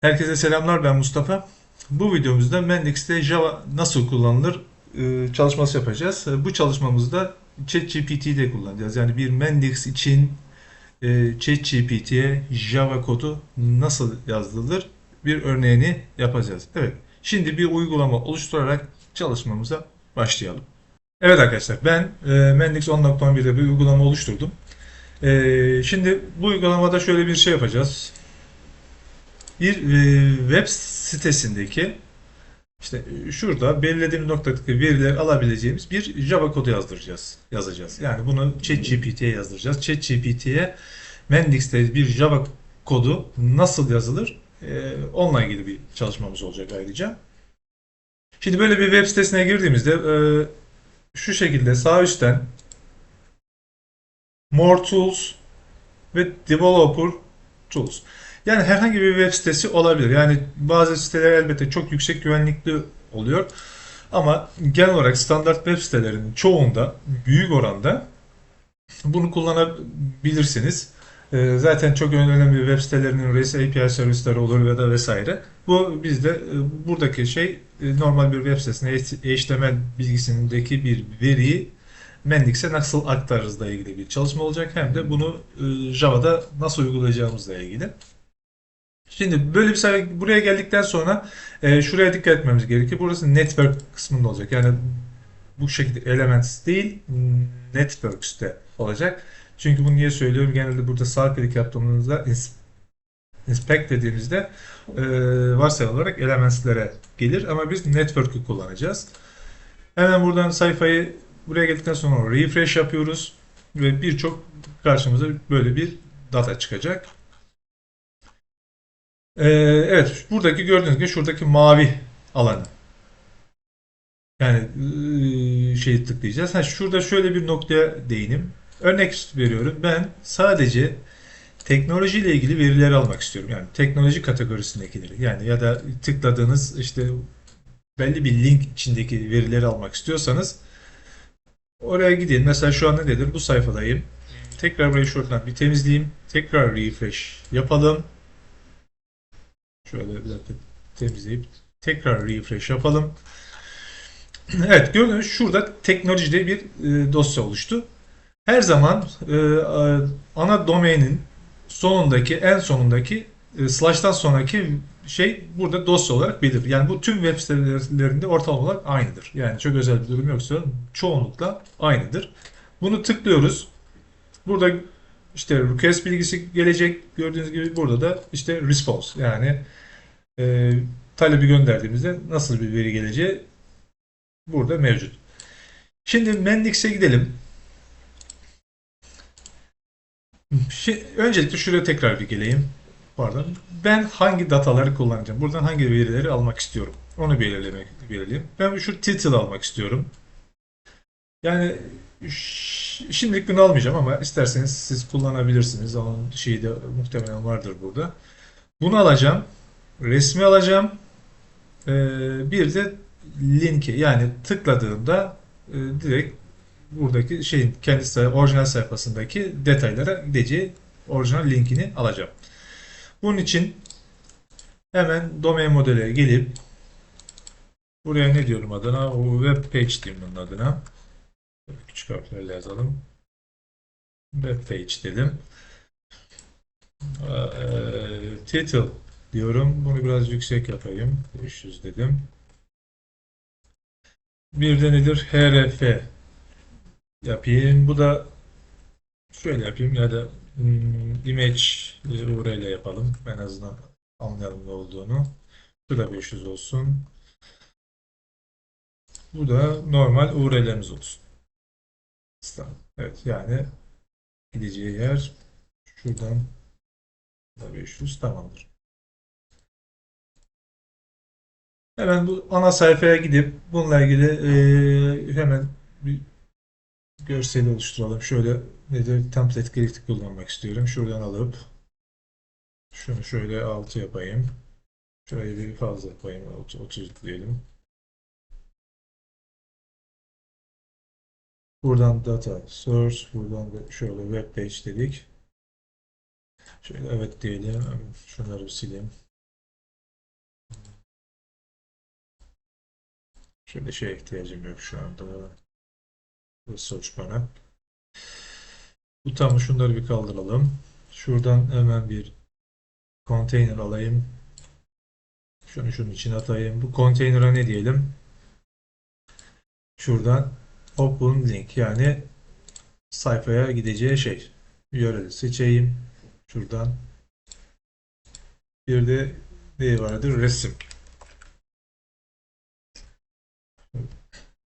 Herkese selamlar, ben Mustafa. Bu videomuzda Mendix'te Java nasıl kullanılır çalışması yapacağız. Bu çalışmamızda ChatGPT'yi kullanacağız. Yani bir Mendix için ChatGPT'ye Java kodu nasıl yazdırılır bir örneğini yapacağız. Evet, şimdi bir uygulama oluşturarak çalışmamıza başlayalım. Evet arkadaşlar, ben Mendix 10.11'de bir uygulama oluşturdum. Şimdi bu uygulamada şöyle bir şey yapacağız. Bir web sitesindeki işte şurada belirlediğimiz noktadaki verileri alabileceğimiz bir Java kodu yazacağız. Yani bunu ChatGPT'ye yazdıracağız. ChatGPT'ye Mendix'te bir Java kodu nasıl yazılır? Onunla ilgili bir çalışmamız olacak ayrıca. Şimdi böyle bir web sitesine girdiğimizde şu şekilde sağ üstten More Tools ve Developer Tools. Yani herhangi bir web sitesi olabilir. Yani bazı siteler elbette çok yüksek güvenlikli oluyor. Ama genel olarak standart web sitelerinin çoğunda büyük oranda bunu kullanabilirsiniz. Zaten çok önemli web sitelerinin REST API servisleri olur ya da vesaire. Bu bizde buradaki şey normal bir web sitesine HTML bilgisindeki bir veriyi Mendix'e nasıl aktarırızla ilgili bir çalışma olacak. Hem de bunu Java'da nasıl uygulayacağımızla ilgili. Şimdi böyle bir sayfa buraya geldikten sonra şuraya dikkat etmemiz gerekir. Burası network kısmında olacak. Yani bu şekilde Elements değil Networks'te olacak. Çünkü bunu niye söylüyorum? Genelde burada sağ klik yaptığımızda inspect dediğimizde varsayılı olarak Elements'lere gelir ama biz Network'ü kullanacağız. Hemen buradan sayfayı buraya geldikten sonra refresh yapıyoruz ve birçok karşımıza böyle bir data çıkacak. Evet, buradaki gördüğünüz gibi şuradaki mavi alanı. Yani şeyi tıklayacağız. Şurada şöyle bir noktaya değinim. Örnek veriyorum. Ben sadece teknolojiyle ilgili verileri almak istiyorum. Yani teknoloji kategorisindekileri. Yani ya da tıkladığınız işte belli bir link içindeki verileri almak istiyorsanız oraya gidin. Mesela şu an nedir? Bu sayfadayım. Tekrar burayı şuradan bir temizleyeyim. Tekrar refresh yapalım. Şöyle bir dakika temizleyip tekrar refresh yapalım. Evet, gördüğünüz şurada teknolojide bir dosya oluştu. Her zaman ana domainin en sonundaki slash'tan sonraki şey burada dosya olarak belirir. Yani bu tüm web sitelerinde ortalama olarak aynıdır. Yani çok özel bir durum yoksa çoğunlukla aynıdır. Bunu tıklıyoruz. Burada işte request bilgisi gelecek. Gördüğünüz gibi burada da işte response yani e, talebi gönderdiğimizde nasıl bir veri geleceği burada mevcut. Şimdi Mendix'e gidelim. Öncelikle şuraya tekrar bir geleyim. Pardon. Ben hangi dataları kullanacağım? Buradan hangi verileri almak istiyorum? Onu belirleyeyim. Ben şu title almak istiyorum. Yani şimdilik bunu almayacağım ama isterseniz siz kullanabilirsiniz. Onun şeyi de muhtemelen vardır burada. Bunu alacağım. Resmi alacağım. Bir de linki yani tıkladığımda direkt buradaki şeyin kendi orijinal sayfasındaki detaylara gideceği orijinal linkini alacağım. Bunun için hemen domain modele gelip buraya ne diyorum adına? O web page diyeyim bunun adına. Küçük harflerle yazalım. Web page dedim. Title diyorum. Bunu biraz yüksek yapayım. 500 dedim. Bir de nedir? href yapayım. Bu da şöyle yapayım ya da image URL yapalım. En azından anlayalım ne olduğunu. Bu da 500 olsun. Bu da normal URL'miz olsun. Evet yani gideceği yer şuradan da 500 tamamdır. Hemen bu ana sayfaya gidip bununla ilgili hemen bir görseli oluşturalım. Şöyle nedir? Template grafik kullanmak istiyorum. Şuradan alıp şunu şöyle 6 yapayım. Şurayı bir fazla yapayım. 30 diyelim. Buradan data source, buradan da şöyle web page dedik. Şöyle evet diyelim. Şunları bir sileyim. Şimdi şeye ihtiyacım yok şu anda. Search bana. Bu tamam, şunları bir kaldıralım. Şuradan hemen bir container alayım. Şunu şunun içine atayım. Bu container'a ne diyelim? Şuradan open link, yani sayfaya gideceği şey. URL'i seçeyim. Şuradan bir de ne vardır? Resim.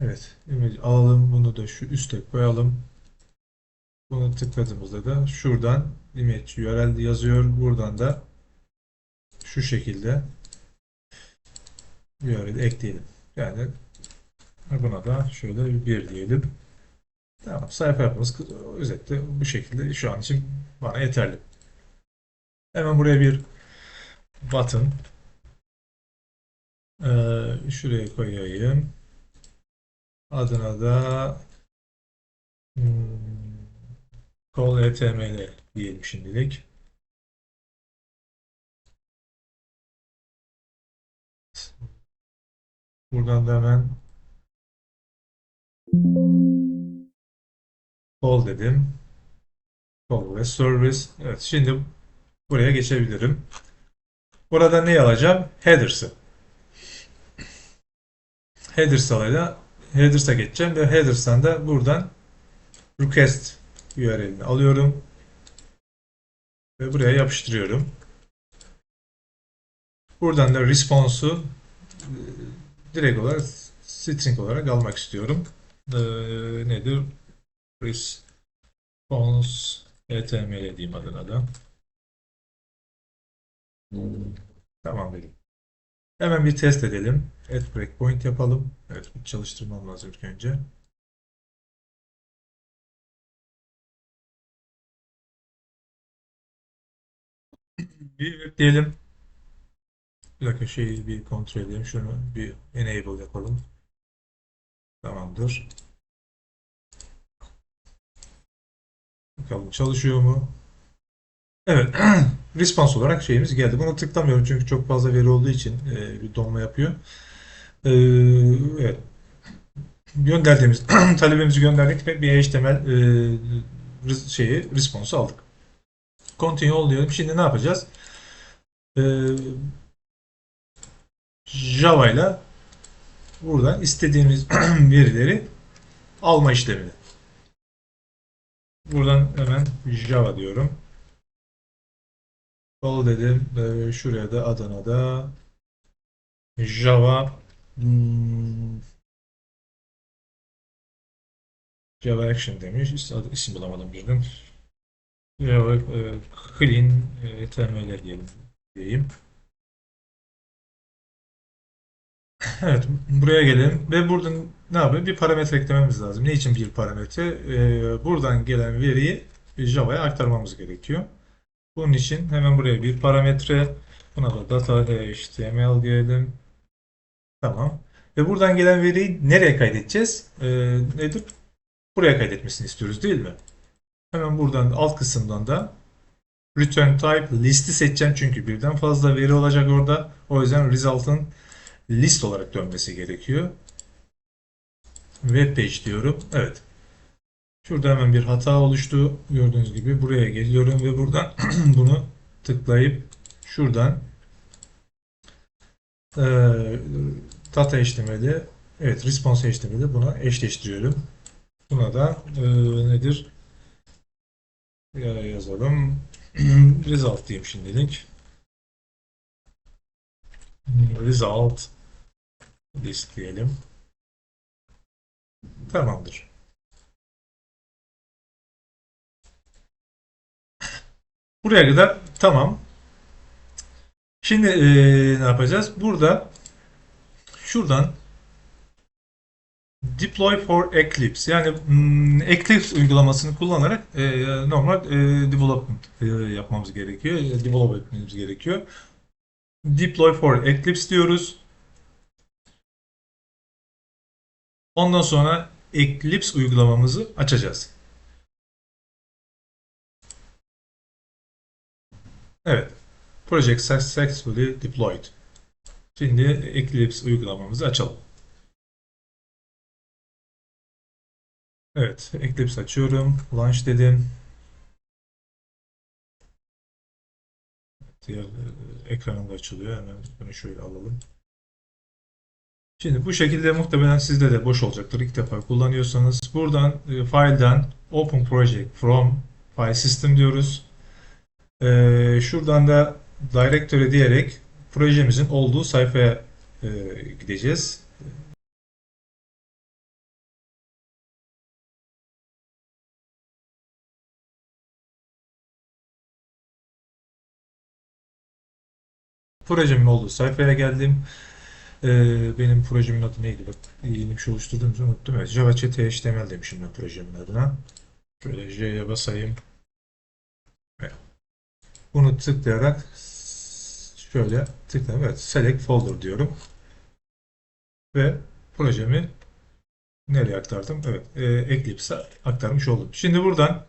Evet. Image alalım. Bunu da şu üste koyalım. Bunu tıkladığımızda da şuradan image URL yazıyor. Buradan da şu şekilde URL ekleyelim. Yani buna da şöyle bir diyelim. Tamam. Sayfa yapımız özetle bu şekilde şu an için bana yeterli. Hemen buraya bir button şuraya koyayım. Adına da call HTML diyelim şimdilik. Buradan da hemen call dedim. Call ve service. Evet, şimdi buraya geçebilirim. Burada ne alacağım? Headers'ı. Headers'a geçeceğim ve Headers'tan da buradan request URL'ini alıyorum ve buraya yapıştırıyorum. Buradan da response'u direkt olarak string olarak almak istiyorum. Nedir? Response HTML diyeyim adına da. Tamam dedim. Hemen bir test edelim. Add breakpoint yapalım. Evet, bir çalıştırmam lazım ilk önce. Bir diyelim. Bir dakika, şeyi bir kontrol edelim. Şunu bir enable yapalım. Tamamdır. Bakalım çalışıyor mu? Evet. Response olarak şeyimiz geldi. Bunu tıklamıyorum çünkü çok fazla veri olduğu için bir donma yapıyor. E, evet. Gönderdiğimiz talebimizi gönderdik ve bir HTML response aldık. Continue all diyelim. Şimdi ne yapacağız? Java ile buradan istediğimiz verileri alma işlemini. Buradan hemen Java diyorum. Call dedim. Şuraya da adına da Java Java Action demiş. İsim bulamadım birden. Java Clean HTML diyelim diyeyim. Evet, buraya gelelim ve burada ne yapayım? Bir parametre eklememiz lazım. Ne için bir parametre? Buradan gelen veriyi Java'ya aktarmamız gerekiyor. Bunun için hemen buraya bir parametre, buna da data HTML diyelim. Tamam. Ve buradan gelen veriyi nereye kaydedeceğiz? Nedir? Buraya kaydetmesini istiyoruz değil mi? Hemen buradan alt kısımdan da return type listi seçeceğim çünkü birden fazla veri olacak orada. O yüzden result'ın list olarak dönmesi gerekiyor. Web page diyorum. Evet. Şurada hemen bir hata oluştu. Gördüğünüz gibi buraya geliyorum ve buradan bunu tıklayıp şuradan data HTML'i, evet, response HTML'i buna eşleştiriyorum. Buna da nedir? Yazalım. Result diyeyim şimdilik. Result list diyelim. Tamamdır. Buraya kadar tamam. Şimdi ne yapacağız? Burada şuradan deploy for Eclipse, yani Eclipse uygulamasını kullanarak normal development yapmamız gerekiyor. Develop etmemiz gerekiyor. Deploy for Eclipse diyoruz. Ondan sonra Eclipse uygulamamızı açacağız. Evet. Project successfully deployed. Şimdi Eclipse uygulamamızı açalım. Evet, Eclipse açıyorum. Launch dedim. Diğer ekranım da açılıyor. Hemen bunu şöyle alalım. Şimdi bu şekilde muhtemelen sizde de boş olacaktır. İlk defa kullanıyorsanız. Buradan File'dan Open Project from File System diyoruz. Şuradan da Directory diyerek projemizin olduğu sayfaya e, gideceğiz. Projemin olduğu sayfaya geldim. Benim projemin adı neydi? Bak, yeni bir şey oluşturduğumuzu unuttum. Evet, Java HTML demişim ben projemin adına. Şöyle J'ye basayım. Evet. Bunu tıklayarak şöyle tıklayarak evet, Select Folder diyorum. Ve projemi nereye aktardım? Evet, Eclipse'e aktarmış oldum. Şimdi buradan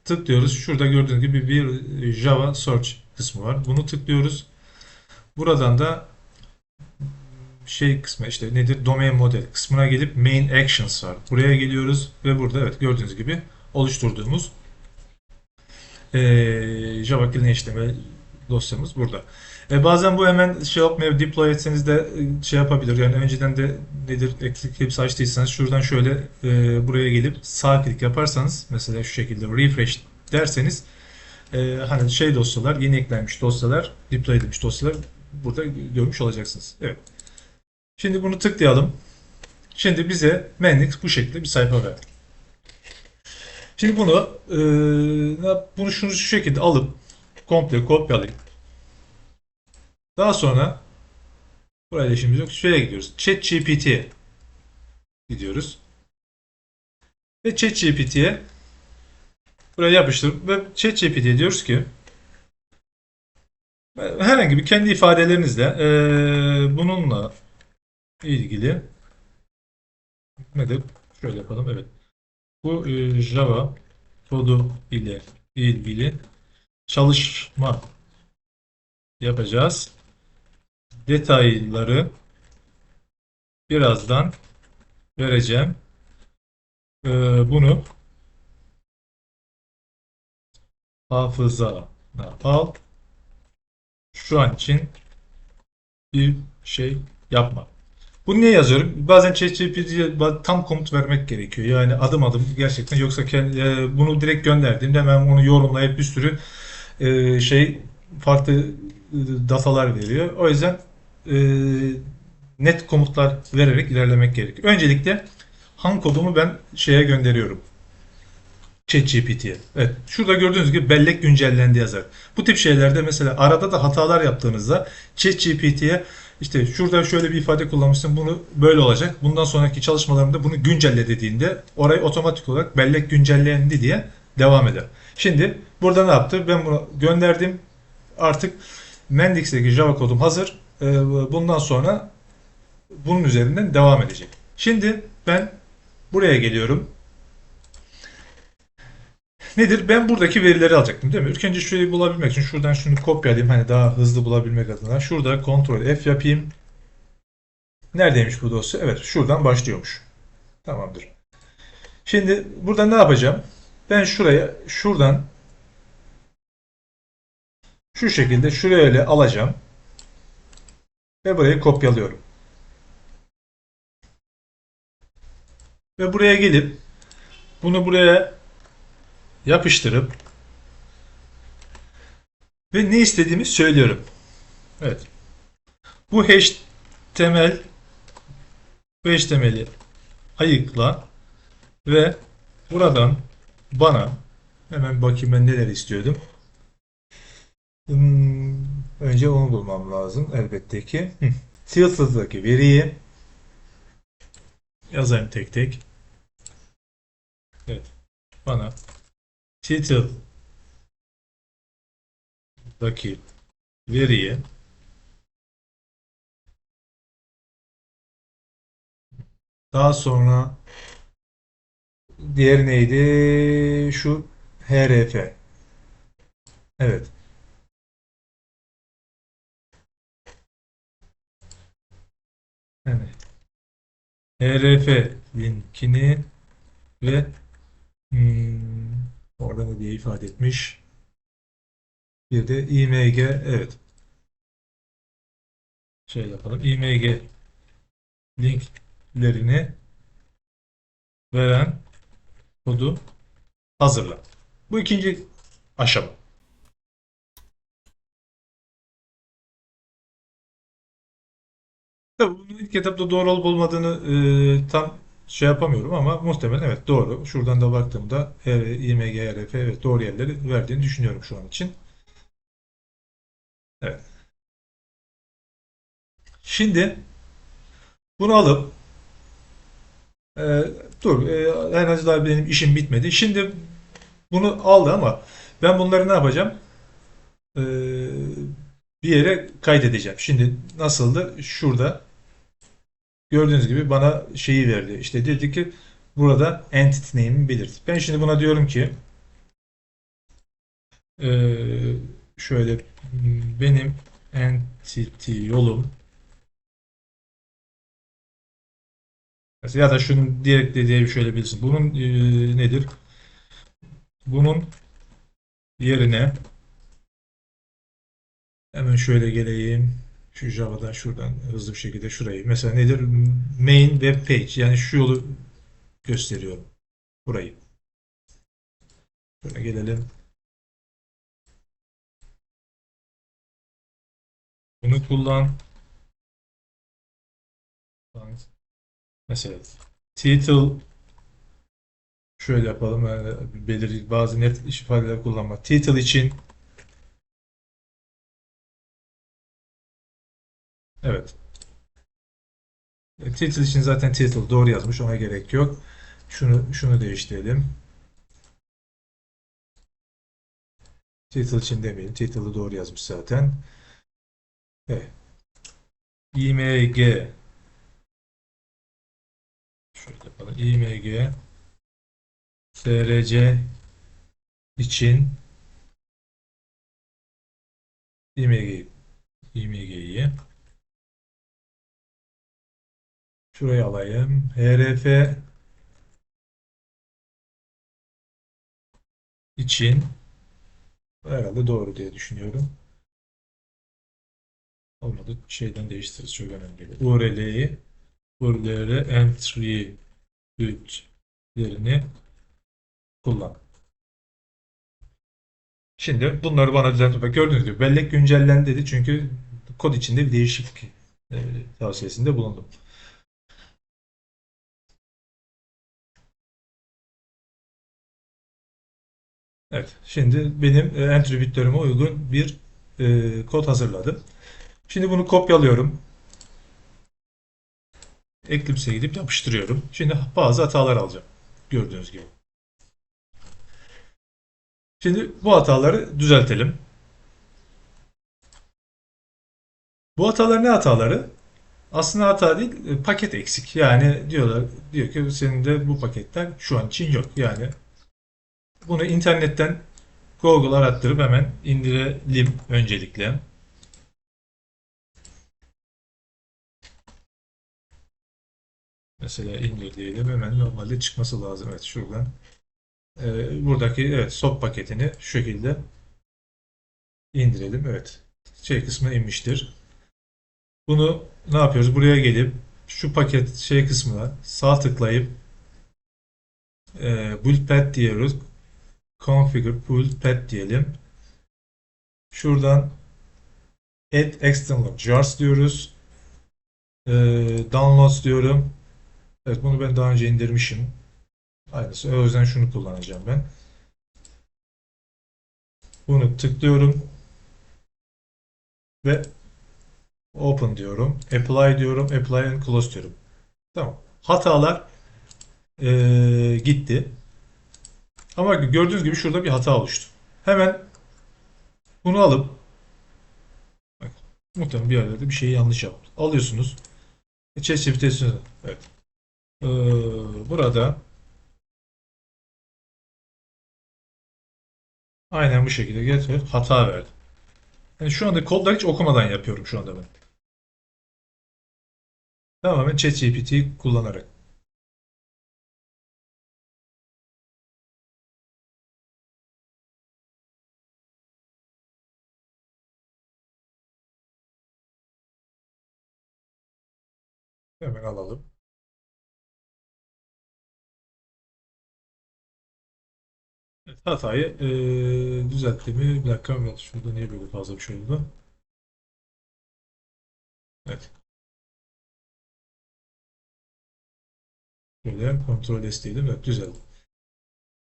tıklıyoruz. Şurada gördüğünüz gibi bir Java Search kısmı var. Bunu tıklıyoruz. Buradan da şey kısmı işte nedir? Domain model kısmına gelip Main Actions var. Buraya geliyoruz ve burada evet gördüğünüz gibi oluşturduğumuz Java Clean HTML dosyamız burada. Bazen bu hemen şey yapmıyor, deploy etseniz de şey yapabilir. Yani önceden de nedir Eclipse açtıysanız şuradan şöyle buraya gelip sağ klik yaparsanız mesela şu şekilde refresh derseniz hani şey dosyalar, yeni eklenmiş dosyalar, deploy edilmiş dosyalar burada görmüş olacaksınız. Evet. Şimdi bunu tıklayalım. Şimdi bize Mendix bu şekilde bir sayfa verdi. Şimdi bunu şunu şu şekilde alıp komple kopyalayıp daha sonra burayla işimiz yok. Şuraya gidiyoruz. ChatGPT'ye gidiyoruz. Ve ChatGPT'ye buraya yapıştırıp ve ChatGPT'ye diyoruz ki herhangi bir kendi ifadelerinizle bununla ilgili nedir? Şöyle yapalım. Evet. Bu Java kodu ile ilgili çalışma yapacağız. Detayları birazdan vereceğim. Bunu hafızana al. Şu an için bir şey yapma. Bunu niye yazıyorum? Bazen ChatGPT'ye tam komut vermek gerekiyor. Yani adım adım gerçekten yoksa bunu direkt gönderdiğimde hemen onu yorumlayıp bir sürü şey farklı datalar veriyor. O yüzden e, net komutlar vererek ilerlemek gerekiyor. Öncelikle han kodumu ben şeye gönderiyorum. ChatGPT'ye. Evet. Şurada gördüğünüz gibi bellek güncellendi yazar. Bu tip şeylerde mesela arada da hatalar yaptığınızda ChatGPT'ye işte şurada şöyle bir ifade kullanmışsın bunu böyle olacak. Bundan sonraki çalışmalarımda bunu güncelle dediğinde orayı otomatik olarak bellek güncellendi diye devam eder. Şimdi burada ne yaptı? Ben bunu gönderdim. Artık Mendix'teki Java kodum hazır. Bundan sonra bunun üzerinden devam edecek. Şimdi ben buraya geliyorum. Nedir? Ben buradaki verileri alacaktım değil mi? İlk önce şurayı bulabilmek için şuradan şunu kopyalayayım hani daha hızlı bulabilmek adına. Şurada Ctrl F yapayım. Neredeymiş bu dosya? Evet, şuradan başlıyormuş. Tamamdır. Şimdi burada ne yapacağım? Ben şuradan şu şekilde şuraya öyle alacağım ve burayı kopyalıyorum. Ve buraya gelip bunu buraya yapıştırıp ve ne istediğimi söylüyorum. Evet. Bu HTML bu HTML'i ayıkla ve buradan bana hemen bakayım ben neler istiyordum. Önce onu bulmam lazım elbette ki. Tilted'daki veriyi yazayım tek tek. Evet. Bana Tilted'daki veriyi daha sonra diğer neydi? Şu href. Evet. Evet. href linkini ve orada ne diye ifade etmiş? Bir de img, evet, şey yapalım. img linklerini veren kodu hazırla. Bu ikinci aşama. Tabii bunun ilk etapta doğru olup olmadığını tam şey yapamıyorum ama muhtemelen evet doğru. Şuradan da baktığımda IMG, RF evet doğru yerleri verdiğini düşünüyorum şu an için. Evet. Şimdi bunu alıp e, dur en azından benim işim bitmedi. Şimdi bunu aldı ama ben bunları ne yapacağım? E, bir yere kaydedeceğim. Şimdi nasıldı? Şurada gördüğünüz gibi bana şeyi verdi. İşte dedi ki burada entity name'i belirt. Ben şimdi buna diyorum ki şöyle benim entity yolum mesela ya da şunu direkt de diye şöyle bilsin. Bunun nedir? Bunun yerine hemen şöyle geleyim. Şu Java'dan şuradan hızlı bir şekilde şurayı. Mesela nedir? Main web page. Yani şu yolu gösteriyorum. Burayı. Şöyle gelelim. Bunu kullan. Mesela title şöyle yapalım. Yani belirli bazı net ifadeler kullanma. Title için evet. Title için zaten title doğru yazmış. Ona gerek yok. Şunu değiştirelim. Title için demeyelim. Title'ı doğru yazmış zaten. Evet. img şöyle yapalım. img src için img img'yi şuraya alayım. href için herhalde doğru diye düşünüyorum. Olmadı. Şeyden değiştiririz. Çok önemli değil. URL'yi entry yerini kullan. Şimdi bunları bana düzenlemek. Gördüğünüz gibi bellek güncellendi dedi çünkü kod içinde bir değişiklik e, tavsiyesinde bulundum. Evet, şimdi benim attribütlerime uygun bir kod hazırladım. Şimdi bunu kopyalıyorum. Eclipse'e gidip yapıştırıyorum. Şimdi bazı hatalar alacağım. Gördüğünüz gibi. Şimdi bu hataları düzeltelim. Bu hatalar ne hataları? Aslında hata değil, paket eksik. Yani diyor ki senin de bu paketler şu an için yok. Yani bunu internetten Google arattırıp hemen indirelim öncelikle. Mesela indir diyelim hemen normalde çıkması lazım. Evet şuradan. Buradaki evet SOP paketini şu şekilde indirelim. Evet. Şey kısmına inmiştir. Bunu ne yapıyoruz? Buraya gelip şu paket şey kısmına sağ tıklayıp build path diyoruz. Configure build path diyelim. Şuradan add external jars diyoruz. Downloads diyorum. Evet bunu ben daha önce indirmişim. Aynısı. O yüzden şunu kullanacağım ben. Bunu tıklıyorum ve open diyorum. Apply diyorum. Apply and close diyorum. Tamam. Hatalar gitti. Ama gördüğünüz gibi şurada bir hata oluştu. Hemen bunu alıp bak, muhtemelen bir yerde bir şeyi yanlış yaptım. Alıyorsunuz. ChatGPT'siniz. Evet. Ee, burada aynen bu şekilde getir. Hata verdi. Yani şu anda kodları hiç okumadan yapıyorum şu anda ben. Tamamen ChatGPT kullanarak. Hemen alalım. Evet, hatayı düzeltti mi? Bir dakika. Evet, şurada niye böyle fazla bir şey oldu? Evet. Şöyle kontrol desteğiydim. Evet, düzeldi.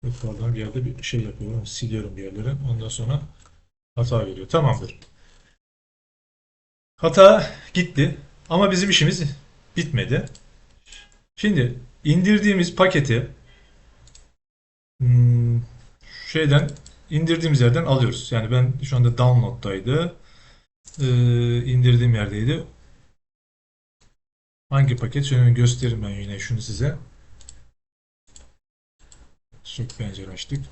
Evet, pardon, bir yerde bir şey yapıyorum. Siliyorum bir yerleri. Ondan sonra hata veriyor. Tamamdır. Hata gitti. Ama bizim işimiz bitmedi. Şimdi indirdiğimiz paketi hmm, şeyden indirdiğimiz yerden alıyoruz. Yani ben şu anda download'daydı. İndirdiğim yerdeydi. Hangi paket? Şöyle göstereyim ben yine şunu size. Sök pencere açtık.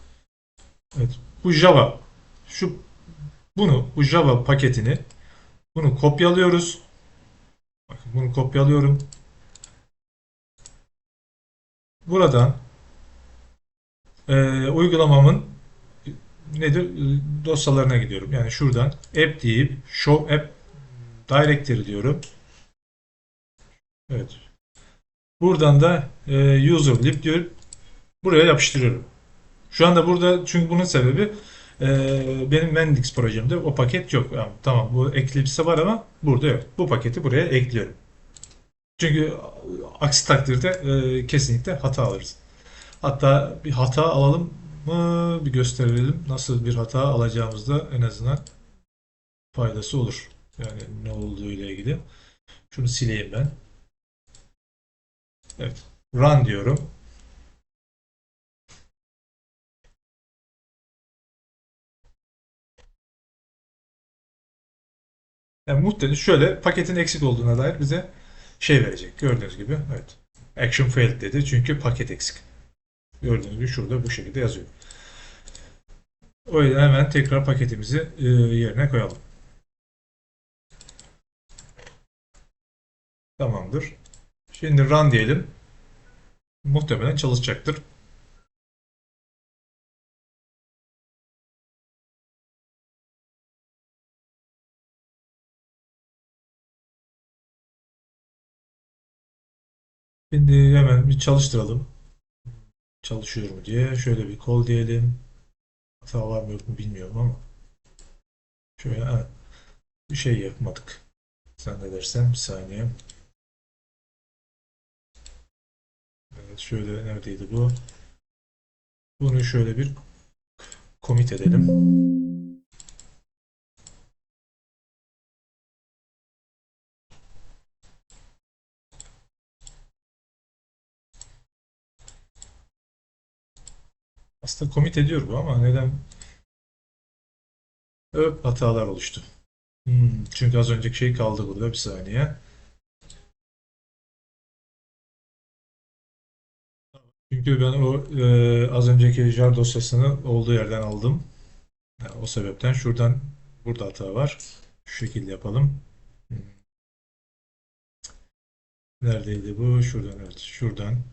Evet. Bu Java. Şu bu Java paketini bunu kopyalıyoruz. Bakın bunu kopyalıyorum. Buradan uygulamamın nedir? Dosyalarına gidiyorum. Yani şuradan app deyip show app directory diyorum. Evet. Buradan da user lib diyorum. Buraya yapıştırıyorum. Şu anda burada çünkü bunun sebebi benim Mendix projemde o paket yok. Yani, tamam bu Eclipse'de var ama burada yok. Bu paketi buraya ekliyorum. Çünkü aksi takdirde kesinlikle hata alırız. Hatta bir hata alalım mı bir gösterelim. Nasıl bir hata alacağımızda en azından faydası olur. Yani ne olduğu ile ilgili. Şunu sileyim ben. Evet. Run diyorum. Yani muhtemelen şöyle paketin eksik olduğuna dair bize şey verecek. Gördüğünüz gibi. Evet. Action failed dedi. Çünkü paket eksik. Gördüğünüz gibi şurada bu şekilde yazıyor. O yüzden hemen tekrar paketimizi yerine koyalım. Tamamdır. Şimdi run diyelim. Muhtemelen çalışacaktır. Şimdi hemen bir çalıştıralım. Çalışıyor mu diye. Şöyle bir call diyelim. Hata var mı yok mu bilmiyorum ama. Şöyle bir şey yapmadık. Zannedersem bir saniye. Evet, şöyle neredeydi bu? Bunu şöyle bir commit edelim. Aslında commit ediyor bu ama neden hatalar oluştu? Çünkü az önceki şey kaldı burada bir saniye. Çünkü ben o az önceki jar dosyasını olduğu yerden aldım. Yani o sebepten şuradan burada hata var. Şu şekilde yapalım. Hmm, Neredeydi bu? Şuradan evet. Şuradan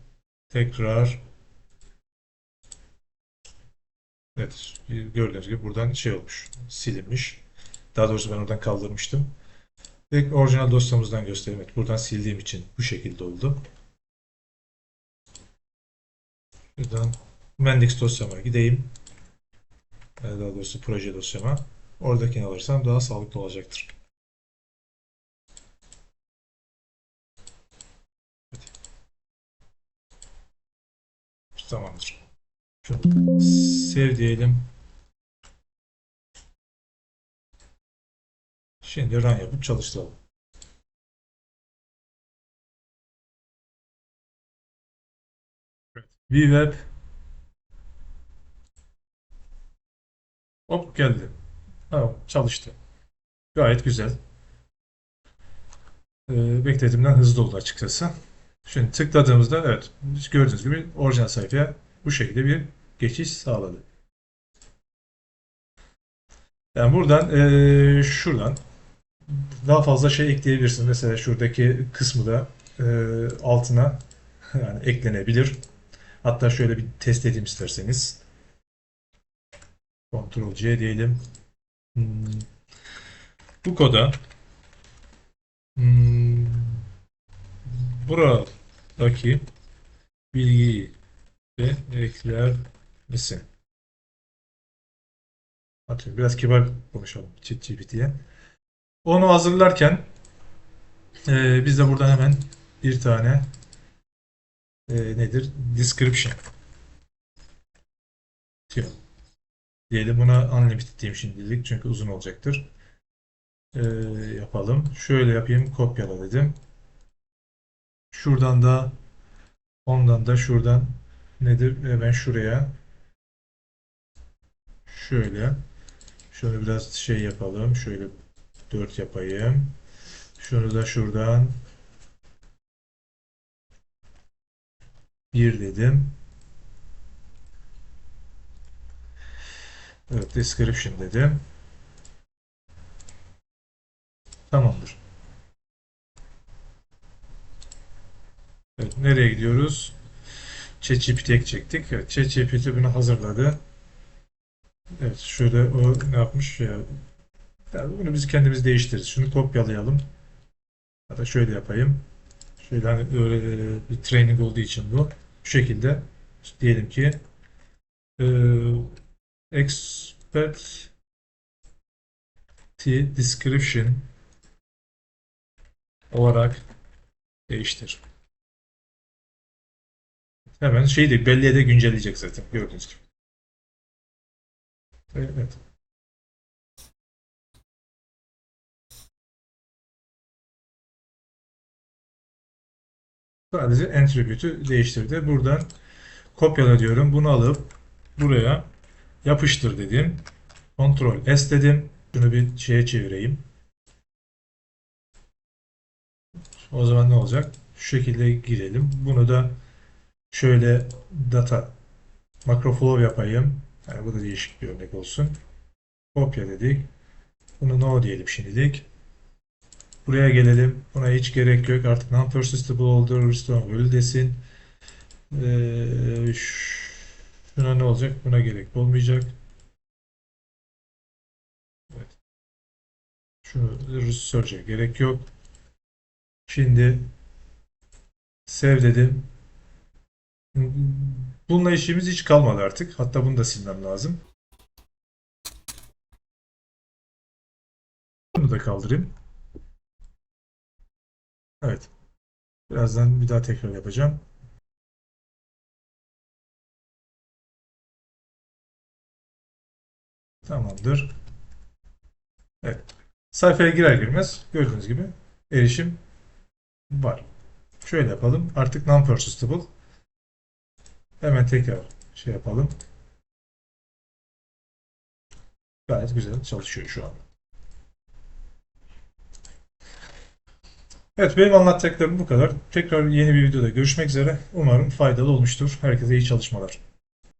tekrar evet gördüğünüz gibi buradan şey olmuş. Silinmiş. Daha doğrusu ben oradan kaldırmıştım. Direkt orijinal dosyamızdan göstereyim. Evet, buradan sildiğim için bu şekilde oldu. Şuradan Mendix dosyama gideyim. Daha doğrusu proje dosyama. Oradakini alırsam daha sağlıklı olacaktır. Tamamdır. Şunu sev diyelim. Şimdi run yapıp çalıştıralım. Evet. VWeb hop geldi. Tamam, çalıştı. Gayet güzel. Beklediğimden hızlı oldu açıkçası. Şimdi tıkladığımızda evet gördüğünüz gibi orijinal sayfaya bu şekilde bir geçiş sağladı. Yani buradan şuradan daha fazla şey ekleyebilirsiniz. Mesela şuradaki kısmı da altına yani eklenebilir. Hatta şöyle bir test edeyim isterseniz. Ctrl C diyelim. Hmm, Bu koda hmm, buradaki bilgiyi de ekler misin? Atıyorum biraz kibar konuşalım ChatGPT'ye. Onu hazırlarken biz de buradan hemen bir tane nedir? Description diyor. Diyelim buna unlimited diyeyim şimdilik çünkü uzun olacaktır. E, yapalım. Şöyle yapayım. Kopyala dedim. Şuradan da ondan da şuradan nedir? Hemen şuraya şöyle şunu biraz şey yapalım. Şöyle 4 yapayım. Şunu da şuradan bir dedim. Evet, description dedim. Tamamdır. Evet, nereye gidiyoruz? ChatGPT'ye çektik. Evet, ChatGPT bunu hazırladı. Evet, şöyle o ne yapmış ya? Yani bunu biz kendimiz değiştiririz. Şunu kopyalayalım. Hatta şöyle yapayım. Şöyle hani öyle bir training olduğu için bu. Bu şekilde diyelim ki e, expert description olarak değiştir. Hemen şeyi de belleğe de güncelleyecek zaten gördüğünüz gibi. Evet. Sadece attribute'ü değiştirdi. Buradan kopyala diyorum. Bunu alıp buraya yapıştır dedim. Ctrl S dedim. Şunu bir şeye çevireyim. O zaman ne olacak? Şu şekilde girelim. Bunu da şöyle data macroflow yapayım. Yani bu da değişik bir örnek olsun. Kopya dedik. Bunu no diyelim şimdilik. Buraya gelelim. Buna hiç gerek yok. Artık non-persistable oldu. Restore desin. Şuna ne olacak? Buna gerek olmayacak. Evet. Şunu search'e gerek yok. Şimdi save dedim. Bununla işimiz hiç kalmadı artık. Hatta bunu da silmem lazım. Bunu da kaldırayım. Evet. Birazdan bir daha tekrar yapacağım. Tamamdır. Evet. Sayfaya girer girmez gördüğünüz gibi erişim var. Şöyle yapalım. Artık non-persistable. Hemen tekrar şey yapalım. Gayet güzel çalışıyor şu an. Evet, benim anlatacaklarım bu kadar. Tekrar yeni bir videoda görüşmek üzere. Umarım faydalı olmuştur. Herkese iyi çalışmalar.